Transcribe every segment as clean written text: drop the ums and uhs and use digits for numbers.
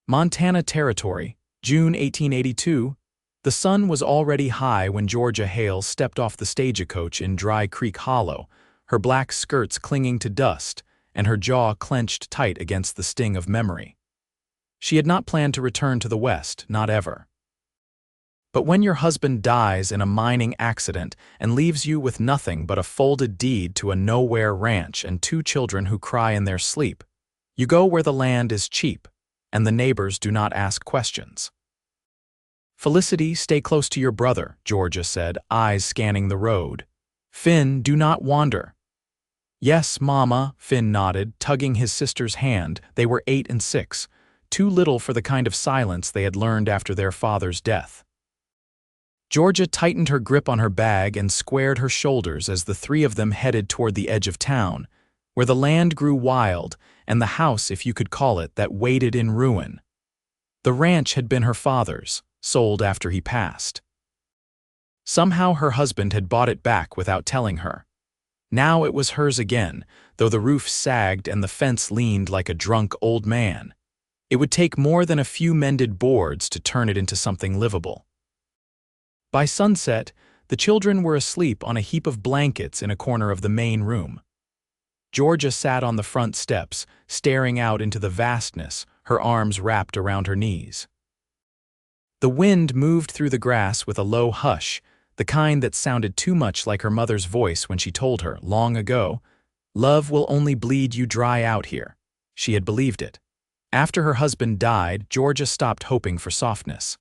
Montana Territory, June 1882. The sun was already high when Georgia Hale stepped off the stagecoach in Dry Creek Hollow, her black skirts clinging to dust and her jaw clenched tight against the sting of memory. She had not planned to return to the West, not ever. But when your husband dies in a mining accident and leaves you with nothing but a folded deed to a nowhere ranch and 2 children who cry in their sleep, you go where the land is cheap and the neighbors do not ask questions. "Felicity, stay close to your brother," Georgia said, eyes scanning the road. "Finn, do not wander." "Yes, Mama," Finn nodded, tugging his sister's hand. They were 8 and 6, too little for the kind of silence they had learned after their father's death. Georgia tightened her grip on her bag and squared her shoulders as the 3 of them headed toward the edge of town, where the land grew wild and the house, if you could call it, that waited in ruin. The ranch had been her father's, sold after he passed. Somehow her husband had bought it back without telling her. Now it was hers again, though the roof sagged and the fence leaned like a drunk old man. It would take more than a few mended boards to turn it into something livable. By sunset, the children were asleep on a heap of blankets in a corner of the main room. Georgia sat on the front steps, staring out into the vastness, her arms wrapped around her knees. The wind moved through the grass with a low hush, the kind that sounded too much like her mother's voice when she told her, long ago, "Love will only bleed you dry out here." She had believed it. After her husband died, Georgia stopped hoping for softness.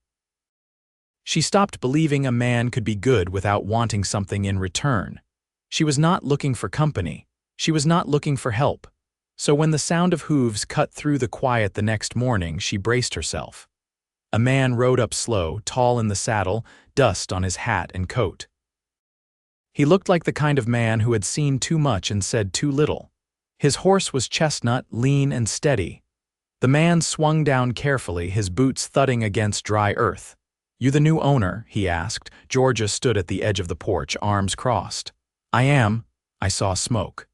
She stopped believing a man could be good without wanting something in return. She was not looking for company. She was not looking for help. So when the sound of hooves cut through the quiet the next morning, she braced herself. A man rode up slow, tall in the saddle, dust on his hat and coat. He looked like the kind of man who had seen too much and said too little. His horse was chestnut, lean and steady. The man swung down carefully, his boots thudding against dry earth. "You the new owner?" he asked. Georgia stood at the edge of the porch, arms crossed. "I am. I saw smoke."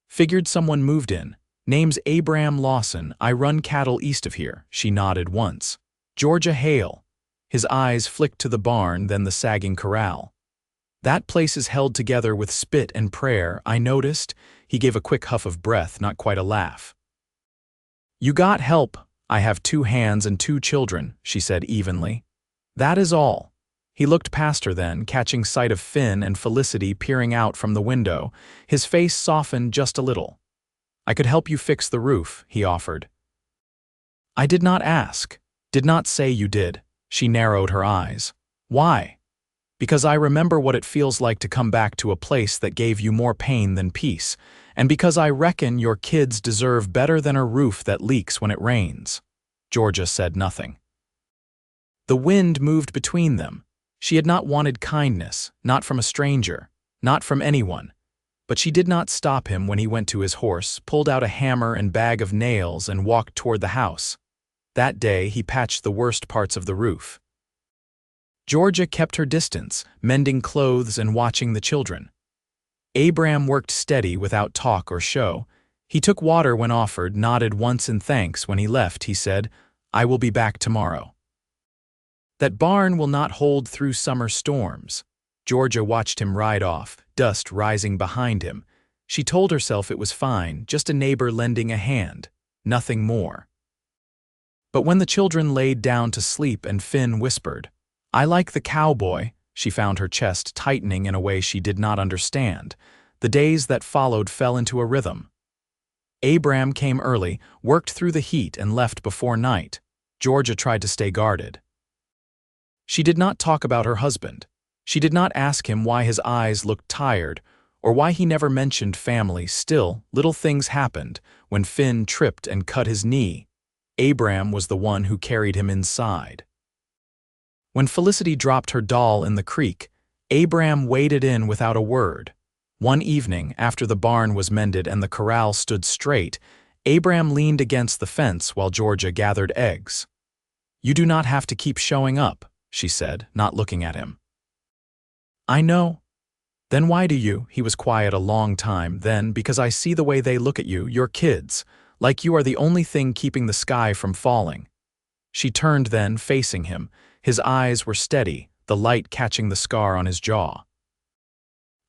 "Figured someone moved in. Name's Abram Lawson. I run cattle east of here." She nodded once. "Georgia Hale." His eyes flicked to the barn, then the sagging corral. "That place is held together with spit and prayer, I noticed." He gave a quick huff of breath, not quite a laugh. "You got help. I have 2 hands and 2 children," she said evenly. "That is all." He looked past her then, catching sight of Finn and Felicity peering out from the window. His face softened just a little. "I could help you fix the roof," he offered. "I did not ask. Did not say you did." She narrowed her eyes. "Why?" "Because I remember what it feels like to come back to a place that gave you more pain than peace, and because I reckon your kids deserve better than a roof that leaks when it rains." Georgia said nothing. The wind moved between them. She had not wanted kindness, not from a stranger, not from anyone. But she did not stop him when he went to his horse, pulled out a hammer and bag of nails and walked toward the house. That day he patched the worst parts of the roof. Georgia kept her distance, mending clothes and watching the children. Abram worked steady without talk or show. He took water when offered, nodded once in thanks. When he left, he said, "I will be back tomorrow." That barn will not hold through summer storms. Georgia watched him ride off, dust rising behind him. She told herself it was fine, just a neighbor lending a hand, nothing more. But when the children laid down to sleep and Finn whispered, "I like the cowboy," she found her chest tightening in a way she did not understand. The days that followed fell into a rhythm. Abram came early, worked through the heat and left before night. Georgia tried to stay guarded. She did not talk about her husband. She did not ask him why his eyes looked tired, or why he never mentioned family. Still, little things happened. When Finn tripped and cut his knee, Abram was the one who carried him inside. When Felicity dropped her doll in the creek, Abram waded in without a word. One evening, after the barn was mended and the corral stood straight, Abram leaned against the fence while Georgia gathered eggs. "You do not have to keep showing up," she said, not looking at him. "I know." "Then why do you?" He was quiet a long time. "Then, because I see the way they look at you, your kids. Like you are the only thing keeping the sky from falling." She turned then, facing him. His eyes were steady, the light catching the scar on his jaw.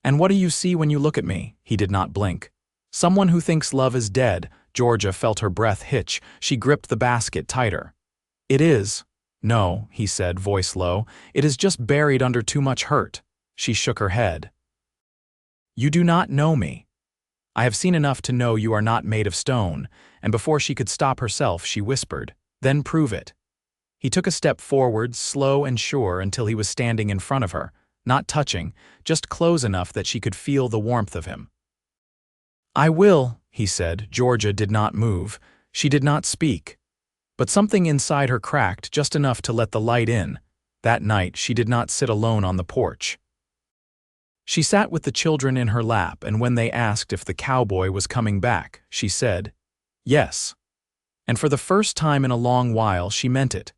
"And what do you see when you look at me?" He did not blink. "Someone who thinks love is dead." Georgia felt her breath hitch. She gripped the basket tighter. "It is." "No," he said, voice low. "It is just buried under too much hurt." She shook her head. "You do not know me. I have seen enough to know you are not made of stone." And before she could stop herself, she whispered, "Then prove it." He took a step forward, slow and sure, until he was standing in front of her, not touching, just close enough that she could feel the warmth of him. "I will," he said. Georgia did not move. She did not speak. But something inside her cracked just enough to let the light in. That night, she did not sit alone on the porch. She sat with the children in her lap, and when they asked if the cowboy was coming back, she said, "Yes." And for the first time in a long while, she meant it.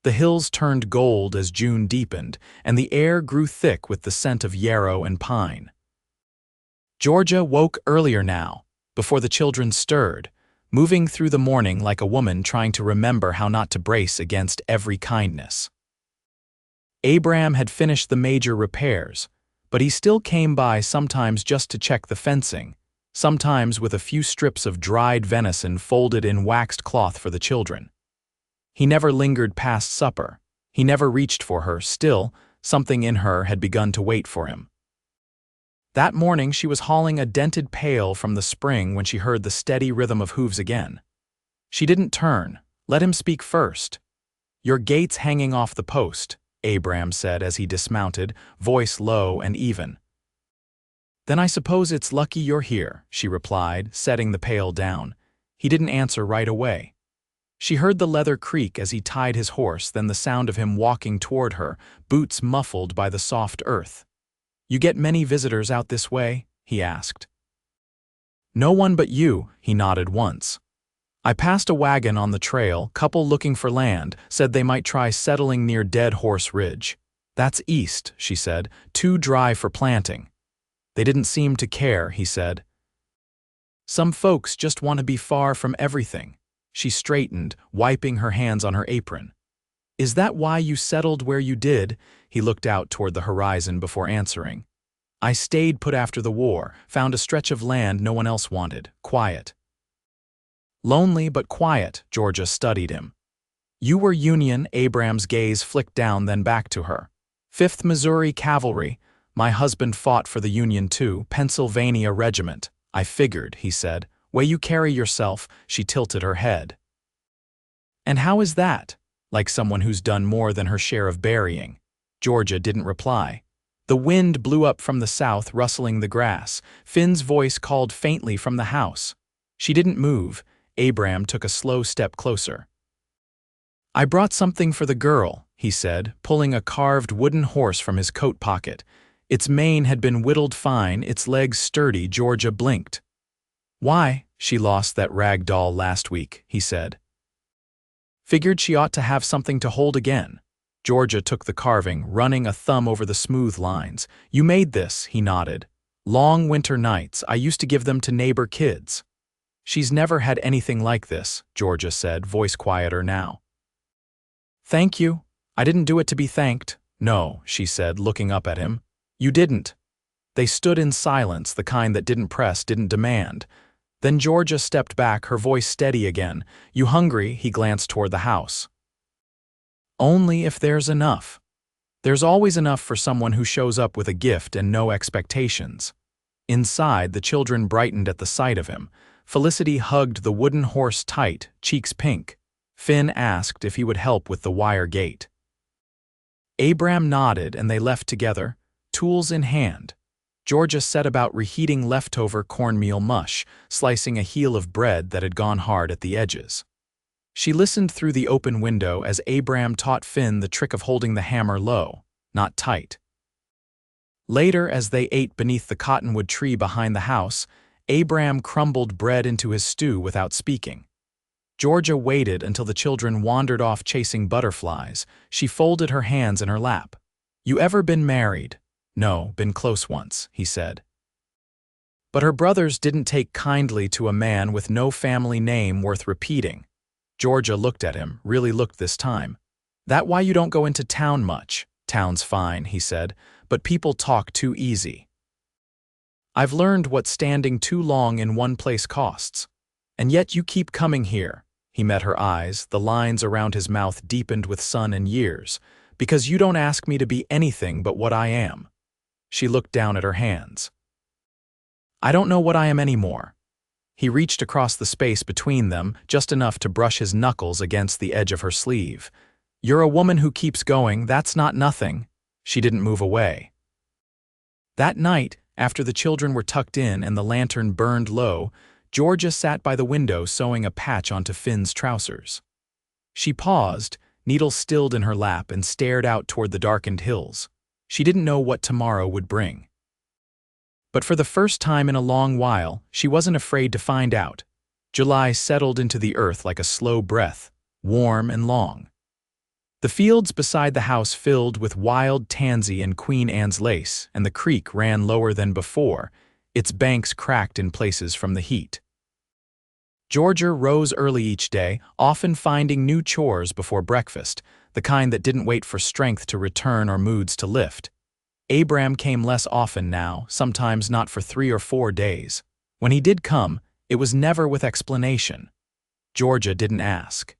The hills turned gold as June deepened, and the air grew thick with the scent of yarrow and pine. Georgia woke earlier now, before the children stirred, moving through the morning like a woman trying to remember how not to brace against every kindness. Abram had finished the major repairs, but he still came by sometimes just to check the fencing, sometimes with a few strips of dried venison folded in waxed cloth for the children. He never lingered past supper. He never reached for her. Still, something in her had begun to wait for him. That morning she was hauling a dented pail from the spring when she heard the steady rhythm of hooves again. She didn't turn. Let him speak first. "Your gate's hanging off the post," Abram said as he dismounted, voice low and even. "Then I suppose it's lucky you're here," she replied, setting the pail down. He didn't answer right away. She heard the leather creak as he tied his horse, then the sound of him walking toward her, boots muffled by the soft earth. "You get many visitors out this way?" he asked. "No one but you," he nodded once. "I passed a wagon on the trail, couple looking for land, said they might try settling near Dead Horse Ridge. That's east," she said, "too dry for planting." "They didn't seem to care," he said. "Some folks just want to be far from everything." She straightened, wiping her hands on her apron. "Is that why you settled where you did?" He looked out toward the horizon before answering. "I stayed put after the war, found a stretch of land no one else wanted, quiet." "Lonely but quiet," Georgia studied him. "You were Union," Abram's gaze flicked down then back to her. "5th Missouri Cavalry. My husband fought for the Union too, Pennsylvania Regiment." "I figured," he said. "Way you carry yourself," she tilted her head. "And how is that?" Like someone who's done more than her share of burying. Georgia didn't reply. The wind blew up from the south, rustling the grass. Finn's voice called faintly from the house. She didn't move. Abram took a slow step closer. "I brought something for the girl," he said, pulling a carved wooden horse from his coat pocket. Its mane had been whittled fine, its legs sturdy. Georgia blinked. "Why? She lost that rag doll last week," he said. "Figured she ought to have something to hold again." Georgia took the carving, running a thumb over the smooth lines. "You made this," he nodded. "Long winter nights, I used to give them to neighbor kids." "She's never had anything like this," Georgia said, voice quieter now. "Thank you. I didn't do it to be thanked." "No," she said, looking up at him. "You didn't." They stood in silence, the kind that didn't press, didn't demand. Then Georgia stepped back, her voice steady again. "You hungry?" He glanced toward the house. "Only if there's enough. There's always enough for someone who shows up with a gift and no expectations." Inside, the children brightened at the sight of him. Felicity hugged the wooden horse tight, cheeks pink. Finn asked if he would help with the wire gate. Abram nodded and they left together, tools in hand. Georgia set about reheating leftover cornmeal mush, slicing a heel of bread that had gone hard at the edges. She listened through the open window as Abram taught Finn the trick of holding the hammer low, not tight. Later, as they ate beneath the cottonwood tree behind the house, Abram crumbled bread into his stew without speaking. Georgia waited until the children wandered off chasing butterflies. She folded her hands in her lap. "You ever been married?" "No, been close once," he said. But her brothers didn't take kindly to a man with no family name worth repeating. Georgia looked at him, really looked this time. "That why you don't go into town much?" "Town's fine," he said, "but people talk too easy. I've learned what standing too long in one place costs. And yet you keep coming here." He met her eyes, the lines around his mouth deepened with sun and years. "Because you don't ask me to be anything but what I am." She looked down at her hands. "I don't know what I am anymore." He reached across the space between them, just enough to brush his knuckles against the edge of her sleeve. "You're a woman who keeps going, that's not nothing." She didn't move away. That night, after the children were tucked in and the lantern burned low, Georgia sat by the window sewing a patch onto Finn's trousers. She paused, needle stilled in her lap, and stared out toward the darkened hills. She didn't know what tomorrow would bring. But for the first time in a long while, she wasn't afraid to find out. July settled into the earth like a slow breath, warm and long. The fields beside the house filled with wild tansy and Queen Anne's lace, and the creek ran lower than before, its banks cracked in places from the heat. Georgia rose early each day, often finding new chores before breakfast, the kind that didn't wait for strength to return or moods to lift. Abram came less often now, sometimes not for 3 or 4 days. When he did come, it was never with explanation. Georgia didn't ask.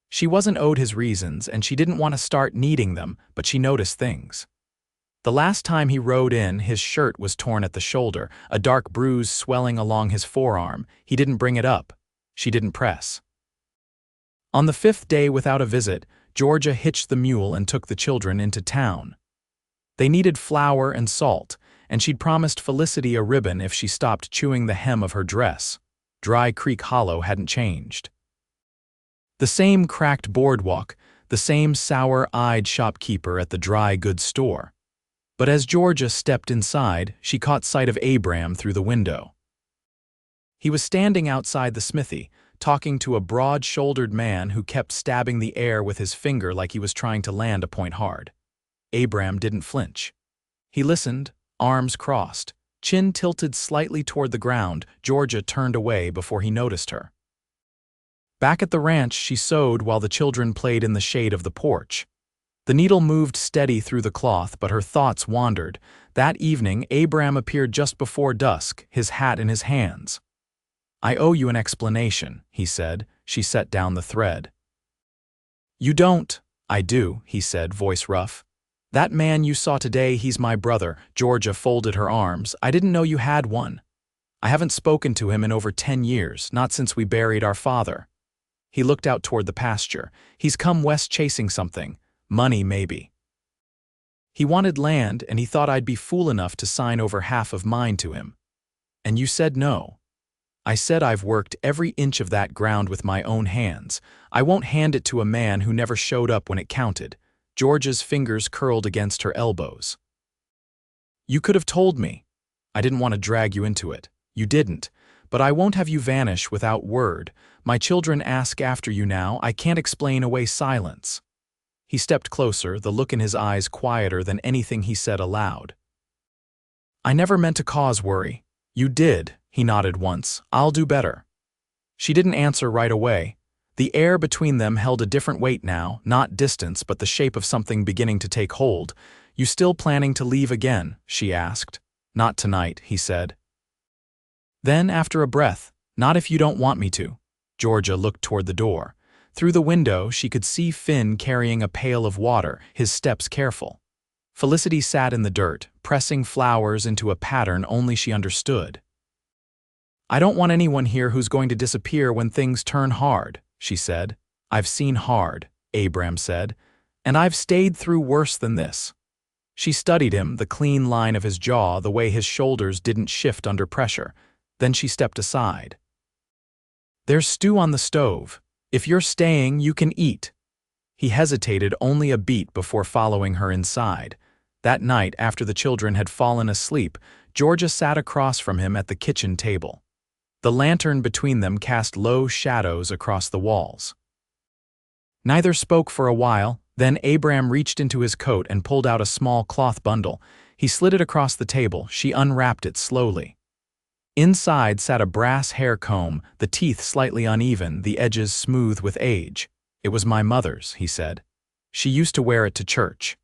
She wasn't owed his reasons, and she didn't want to start needing them, but she noticed things. The last time he rode in, his shirt was torn at the shoulder, a dark bruise swelling along his forearm. He didn't bring it up. She didn't press. On the 5th day without a visit, Georgia hitched the mule and took the children into town. They needed flour and salt, and she'd promised Felicity a ribbon if she stopped chewing the hem of her dress. Dry Creek Hollow hadn't changed. The same cracked boardwalk, the same sour-eyed shopkeeper at the dry goods store. But as Georgia stepped inside, she caught sight of Abram through the window. He was standing outside the smithy, talking to a broad-shouldered man who kept stabbing the air with his finger like he was trying to land a point hard. Abram didn't flinch. He listened, arms crossed, chin tilted slightly toward the ground. Georgia turned away before he noticed her. Back at the ranch, she sewed while the children played in the shade of the porch. The needle moved steady through the cloth, but her thoughts wandered. That evening, Abram appeared just before dusk, his hat in his hands. "I owe you an explanation," he said. She set down the thread. "You don't." "I do," he said, voice rough. "That man you saw today, he's my brother." Georgia folded her arms. "I didn't know you had one. I haven't spoken to him in over 10 years, not since we buried our father." He looked out toward the pasture. "He's come west chasing something. Money, maybe. He wanted land, and he thought I'd be fool enough to sign over half of mine to him. And you said no. I said I've worked every inch of that ground with my own hands. I won't hand it to a man who never showed up when it counted." Georgia's fingers curled against her elbows. "You could have told me. I didn't want to drag you into it. You didn't. But I won't have you vanish without word. My children ask after you now. I can't explain away silence." He stepped closer, the look in his eyes quieter than anything he said aloud. "I never meant to cause worry." "You did," he nodded once. "I'll do better." She didn't answer right away. The air between them held a different weight now, not distance, but the shape of something beginning to take hold. "You still planning to leave again?" she asked. "Not tonight," he said. Then, after a breath, "Not if you don't want me to." Georgia looked toward the door. Through the window, she could see Finn carrying a pail of water, his steps careful. Felicity sat in the dirt, pressing flowers into a pattern only she understood. "I don't want anyone here who's going to disappear when things turn hard," she said. "I've seen hard," Abram said, "and I've stayed through worse than this." She studied him, the clean line of his jaw, the way his shoulders didn't shift under pressure. Then she stepped aside. "There's stew on the stove. If you're staying, you can eat." He hesitated only a beat before following her inside. That night, after the children had fallen asleep, Georgia sat across from him at the kitchen table. The lantern between them cast low shadows across the walls. Neither spoke for a while. Then Abram reached into his coat and pulled out a small cloth bundle. He slid it across the table. She unwrapped it slowly. Inside sat a brass hair comb, the teeth slightly uneven, the edges smooth with age. "It was my mother's," he said. "She used to wear it to church."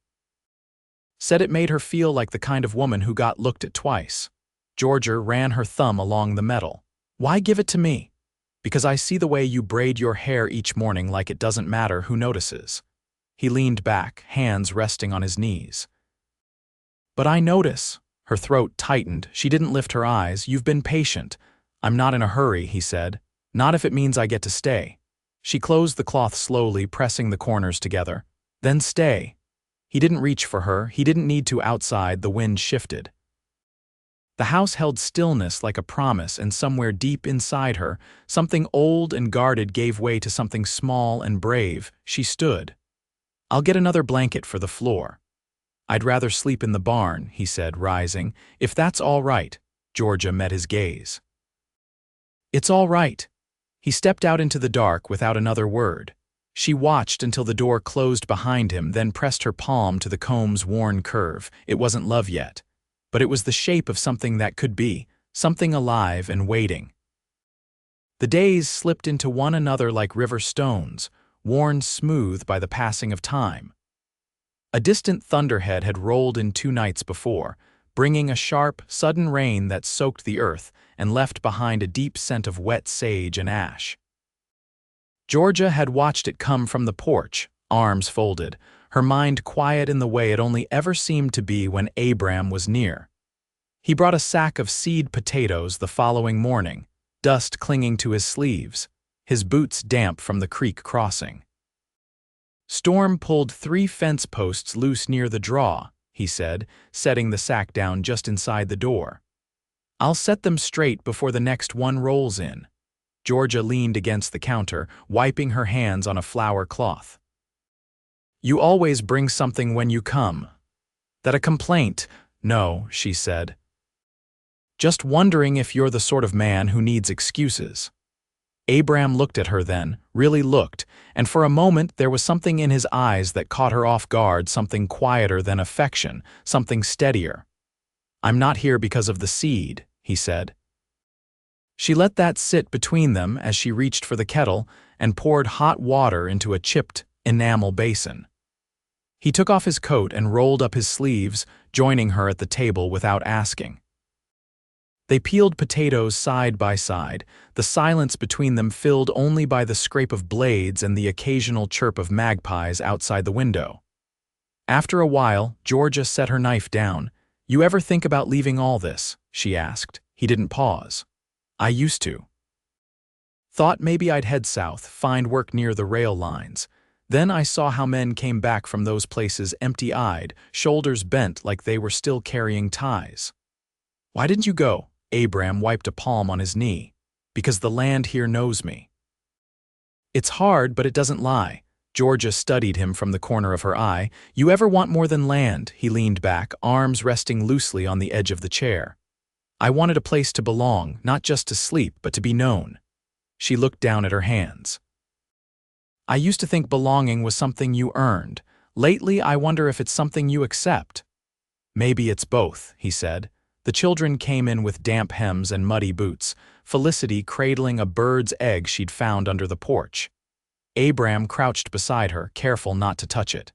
Said it made her feel like the kind of woman who got looked at twice. Georgia ran her thumb along the metal. "Why give it to me?" "Because I see the way you braid your hair each morning like it doesn't matter who notices." He leaned back, hands resting on his knees. "But I notice." Her throat tightened. She didn't lift her eyes. "You've been patient." "I'm not in a hurry," he said. "Not if it means I get to stay." She closed the cloth slowly, pressing the corners together. "Then stay." He didn't reach for her. He didn't need to. Outside, the wind shifted. The house held stillness like a promise, and somewhere deep inside her, something old and guarded gave way to something small and brave. She stood. "I'll get another blanket for the floor." "I'd rather sleep in the barn," he said, rising. "If that's all right." Georgia met his gaze. "It's all right." He stepped out into the dark without another word. She watched until the door closed behind him, then pressed her palm to the comb's worn curve. It wasn't love yet, but it was the shape of something that could be, something alive and waiting. The days slipped into one another like river stones, worn smooth by the passing of time. A distant thunderhead had rolled in 2 nights before, bringing a sharp, sudden rain that soaked the earth and left behind a deep scent of wet sage and ash. Georgia had watched it come from the porch, arms folded, her mind quiet in the way it only ever seemed to be when Abram was near. He brought a sack of seed potatoes the following morning, dust clinging to his sleeves, his boots damp from the creek crossing. "Storm pulled 3 fence posts loose near the draw," he said, setting the sack down just inside the door. "I'll set them straight before the next one rolls in." Georgia leaned against the counter, wiping her hands on a flour cloth. "You always bring something when you come." "That a complaint?" "No," she said. "Just wondering if you're the sort of man who needs excuses." Abram looked at her then, really looked, and for a moment there was something in his eyes that caught her off guard, something quieter than affection, something steadier. "I'm not here because of the seed," he said. She let that sit between them as she reached for the kettle and poured hot water into a chipped enamel basin. He took off his coat and rolled up his sleeves, joining her at the table without asking. They peeled potatoes side by side, the silence between them filled only by the scrape of blades and the occasional chirp of magpies outside the window. After a while, Georgia set her knife down. "You ever think about leaving all this?" she asked. He didn't pause. "I used to. Thought maybe I'd head south, find work near the rail lines. Then I saw how men came back from those places empty-eyed, shoulders bent like they were still carrying ties." "Why didn't you go?" Abram wiped a palm on his knee. "Because the land here knows me." "It's hard, but it doesn't lie." Georgia studied him from the corner of her eye. "You ever want more than land?" He leaned back, arms resting loosely on the edge of the chair. "I wanted a place to belong, not just to sleep, but to be known." She looked down at her hands. "I used to think belonging was something you earned. Lately, I wonder if it's something you accept." "Maybe it's both," he said. The children came in with damp hems and muddy boots, Felicity cradling a bird's egg she'd found under the porch. Abram crouched beside her, careful not to touch it.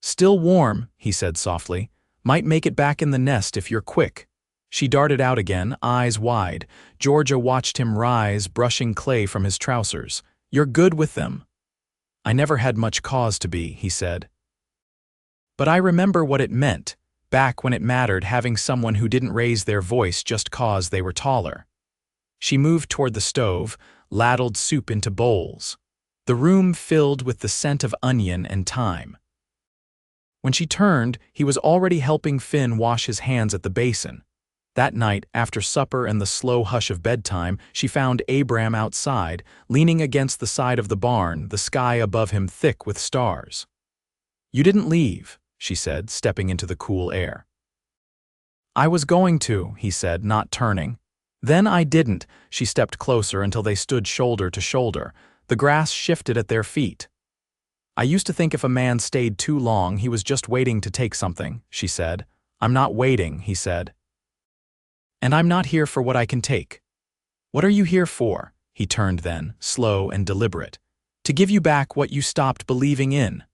"Still warm," he said softly. "Might make it back in the nest if you're quick." She darted out again, eyes wide. Georgia watched him rise, brushing clay from his trousers. "You're good with them." "I never had much cause to be," he said. "But I remember what it meant. Back when it mattered, having someone who didn't raise their voice just cause they were taller." She moved toward the stove, ladled soup into bowls. The room filled with the scent of onion and thyme. When she turned, he was already helping Finn wash his hands at the basin. That night, after supper and the slow hush of bedtime, she found Abram outside, leaning against the side of the barn, the sky above him thick with stars. "You didn't leave," she said, stepping into the cool air. "I was going to," he said, not turning. "Then I didn't." She stepped closer until they stood shoulder to shoulder. The grass shifted at their feet. "I used to think if a man stayed too long, he was just waiting to take something," she said. "I'm not waiting," he said. And I'm not here for what I can take. What are you here for? He turned then, slow and deliberate. To give you back what you stopped believing in.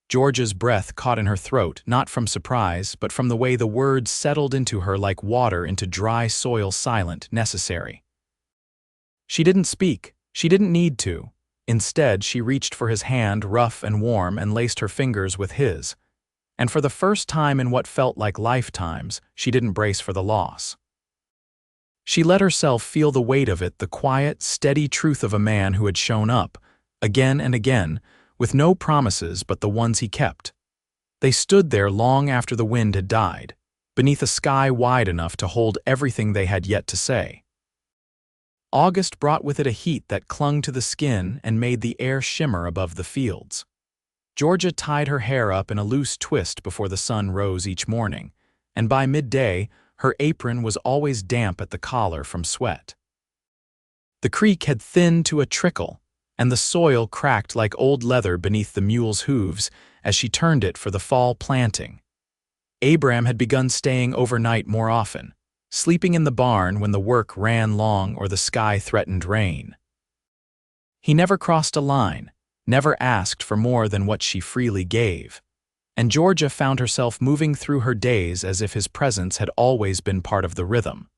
Georgia's breath caught in her throat, not from surprise, but from the way the words settled into her like water into dry soil, silent, necessary. She didn't speak. She didn't need to. Instead, she reached for his hand, rough and warm, and laced her fingers with his. And for the first time in what felt like lifetimes, she didn't brace for the loss. She let herself feel the weight of it, the quiet, steady truth of a man who had shown up, again and again, with no promises but the ones he kept. They stood there long after the wind had died, beneath a sky wide enough to hold everything they had yet to say. August brought with it a heat that clung to the skin and made the air shimmer above the fields. Georgia tied her hair up in a loose twist before the sun rose each morning, and by midday, her apron was always damp at the collar from sweat. The creek had thinned to a trickle, and the soil cracked like old leather beneath the mule's hooves as she turned it for the fall planting. Abram had begun staying overnight more often, sleeping in the barn when the work ran long or the sky threatened rain. He never crossed a line, never asked for more than what she freely gave, and Georgia found herself moving through her days as if his presence had always been part of the rhythm.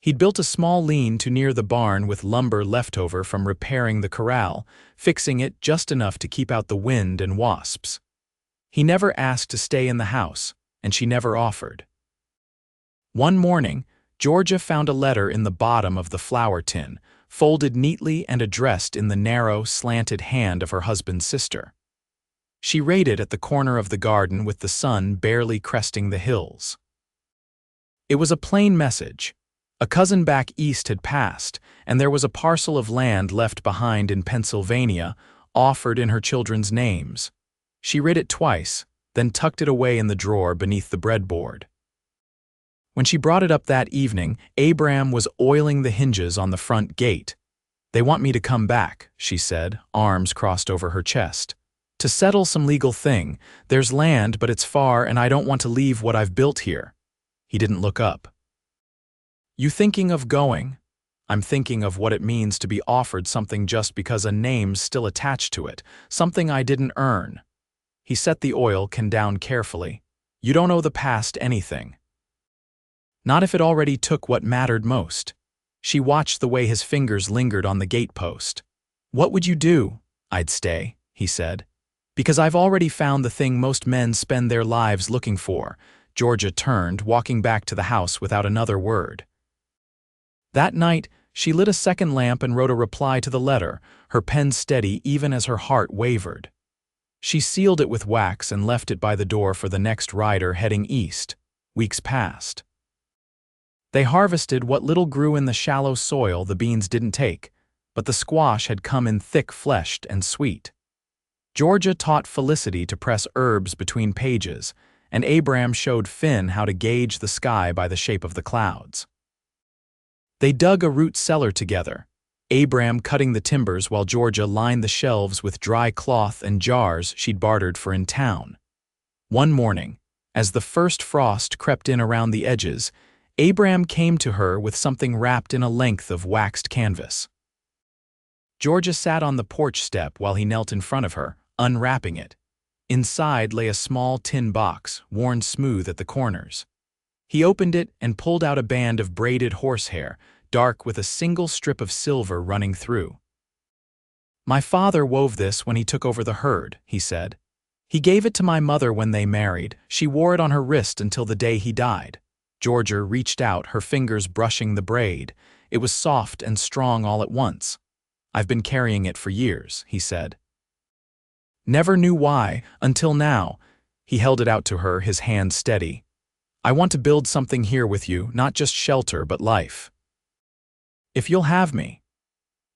He'd built a small lean-to near the barn with lumber left over from repairing the corral, fixing it just enough to keep out the wind and wasps. He never asked to stay in the house, and she never offered. One morning, Georgia found a letter in the bottom of the flour tin, folded neatly and addressed in the narrow, slanted hand of her husband's sister. She read it at the corner of the garden with the sun barely cresting the hills. It was a plain message. A cousin back east had passed, and there was a parcel of land left behind in Pennsylvania, offered in her children's names. She read it twice, then tucked it away in the drawer beneath the breadboard. When she brought it up that evening, Abram was oiling the hinges on the front gate. "They want me to come back," she said, arms crossed over her chest. "To settle some legal thing. There's land, but it's far, and I don't want to leave what I've built here." He didn't look up. "You thinking of going?" "I'm thinking of what it means to be offered something just because a name's still attached to it, something I didn't earn." He set the oil can down carefully. "You don't owe the past anything." Not if it already took what mattered most. She watched the way his fingers lingered on the gatepost. "What would you do?" "I'd stay," he said. "Because I've already found the thing most men spend their lives looking for." Georgia turned, walking back to the house without another word. That night, she lit a second lamp and wrote a reply to the letter, her pen steady even as her heart wavered. She sealed it with wax and left it by the door for the next rider heading east. Weeks passed. They harvested what little grew in the shallow soil the beans didn't take, but the squash had come in thick-fleshed and sweet. Georgia taught Felicity to press herbs between pages, and Abram showed Finn how to gauge the sky by the shape of the clouds. They dug a root cellar together, Abram cutting the timbers while Georgia lined the shelves with dry cloth and jars she'd bartered for in town. One morning, as the first frost crept in around the edges, Abram came to her with something wrapped in a length of waxed canvas. Georgia sat on the porch step while he knelt in front of her, unwrapping it. Inside lay a small tin box, worn smooth at the corners. He opened it and pulled out a band of braided horsehair, dark with a single strip of silver running through. "My father wove this when he took over the herd," he said. "He gave it to my mother when they married. She wore it on her wrist until the day he died." Georgia reached out, her fingers brushing the braid. It was soft and strong all at once. "I've been carrying it for years," he said. "Never knew why, until now." He held it out to her, his hand steady. "I want to build something here with you, not just shelter, but life. If you'll have me."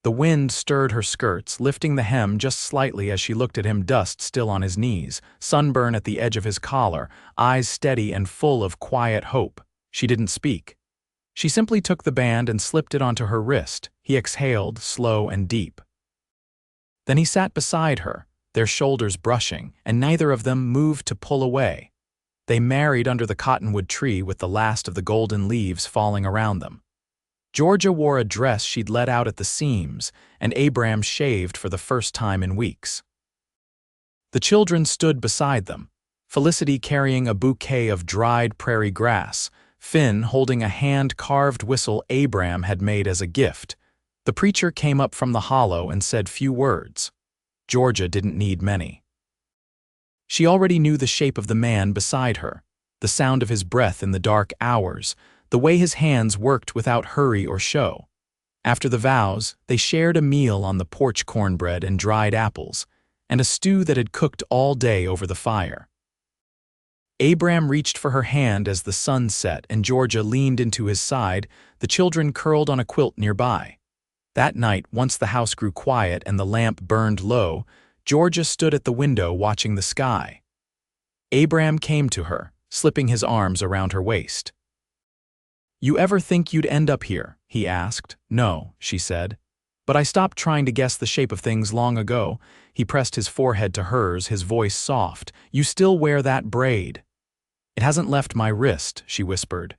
The wind stirred her skirts, lifting the hem just slightly as she looked at him, dust still on his knees, sunburn at the edge of his collar, eyes steady and full of quiet hope. She didn't speak. She simply took the band and slipped it onto her wrist. He exhaled, slow and deep. Then he sat beside her, their shoulders brushing, and neither of them moved to pull away. They married under the cottonwood tree with the last of the golden leaves falling around them. Georgia wore a dress she'd let out at the seams, and Abram shaved for the first time in weeks. The children stood beside them, Felicity carrying a bouquet of dried prairie grass, Finn holding a hand-carved whistle Abram had made as a gift. The preacher came up from the hollow and said few words. Georgia didn't need many. She already knew the shape of the man beside her, the sound of his breath in the dark hours, the way his hands worked without hurry or show. After the vows, they shared a meal on the porch cornbread and dried apples, and a stew that had cooked all day over the fire. Abram reached for her hand as the sun set and Georgia leaned into his side, the children curled on a quilt nearby. That night, once the house grew quiet and the lamp burned low, Georgia stood at the window watching the sky. Abram came to her, slipping his arms around her waist. "You ever think you'd end up here?" he asked. "No," she said. "But I stopped trying to guess the shape of things long ago." He pressed his forehead to hers, his voice soft. "You still wear that braid." "It hasn't left my wrist," she whispered.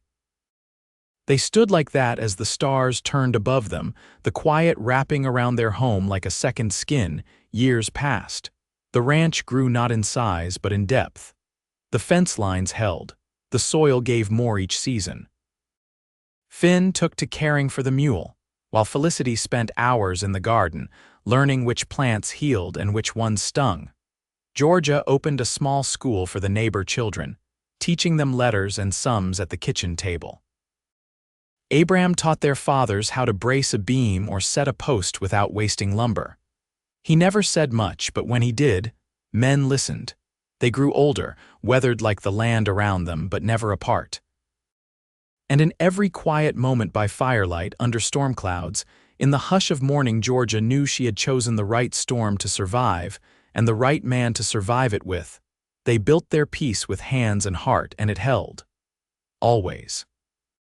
They stood like that as the stars turned above them, the quiet wrapping around their home like a second skin. Years passed. The ranch grew not in size but in depth. The fence lines held. The soil gave more each season. Finn took to caring for the mule, while Felicity spent hours in the garden, learning which plants healed and which ones stung. Georgia opened a small school for the neighbor children, teaching them letters and sums at the kitchen table. Abram taught their fathers how to brace a beam or set a post without wasting lumber. He never said much, but when he did, men listened. They grew older, weathered like the land around them, but never apart. And in every quiet moment by firelight under storm clouds, in the hush of morning, Georgia knew she had chosen the right storm to survive, and the right man to survive it with. They built their peace with hands and heart, and it held. Always.